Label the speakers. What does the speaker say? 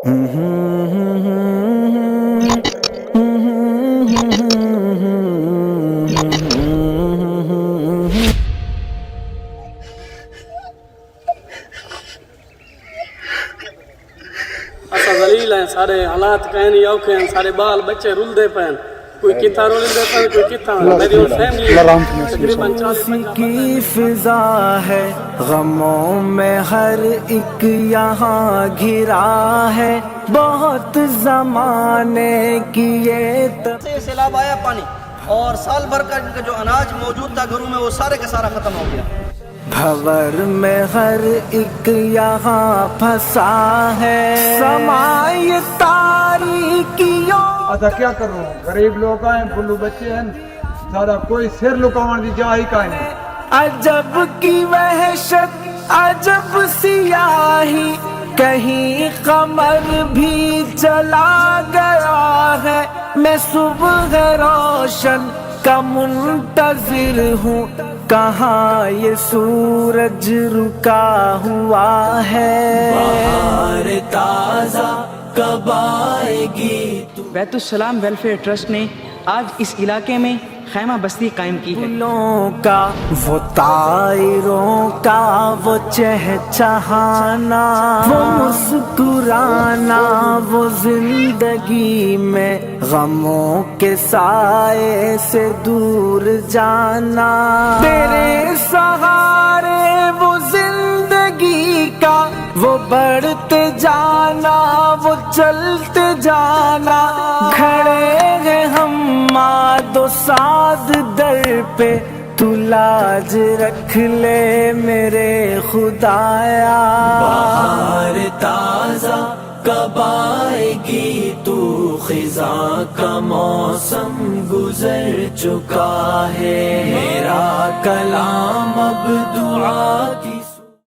Speaker 1: ذلیل ہیں، سارے حالات کہنی اوکھے ہیں، سارے بال بچے رلدے پین، کوئی کتا رلدے پین، کوئی کتا میری اور فیملی تقریباً 40-50
Speaker 2: کی فضا ہے، غموں میں ہر ایک یہاں گھرا ہے، بہت زمانے کی یہ
Speaker 3: سیلاب آیا پانی، اور سال بھر کا جو اناج موجود تھا گھروں میں وہ سارے کا سارا ختم ہو گیا۔
Speaker 2: بھور میں ہر ایک یہاں پھنسا ہے، سمائے تاریکیوں
Speaker 4: اچھا کیا کروں، غریب لوگ ہیں، بلو بچے ہیں، سارا کوئی سر لکاون دی جا ہی کا نہیں۔
Speaker 2: عجب کی وحشت، عجب سیاہی، کہیں قمر بھی چلا گیا ہے، میں صبح روشن کا منتظر ہوں، کہاں یہ سورج رکا ہوا ہے، بہار تازہ کب آئے گی۔
Speaker 5: بیت السلام ویلفیئر ٹرسٹ نے آج اس علاقے میں خیمہ بستی قائم کی ہے۔
Speaker 2: پھولوں کا وہ طائروں کا وہ چہچہانا، وہ مسکرانا، وہ زندگی میں غموں کے سائے سے دور جانا، تیرے سہارے وہ زندگی کا وہ بڑھتے جانا، وہ چلتے جانا، کھڑے ہیں ہم ماد و ساز در پہ، تو لاج رکھ لے میرے خدایا، بہار تازہ کب آئے گی، تو خزاں کا موسم گزر چکا ہے، میرا کلام اب دعا کی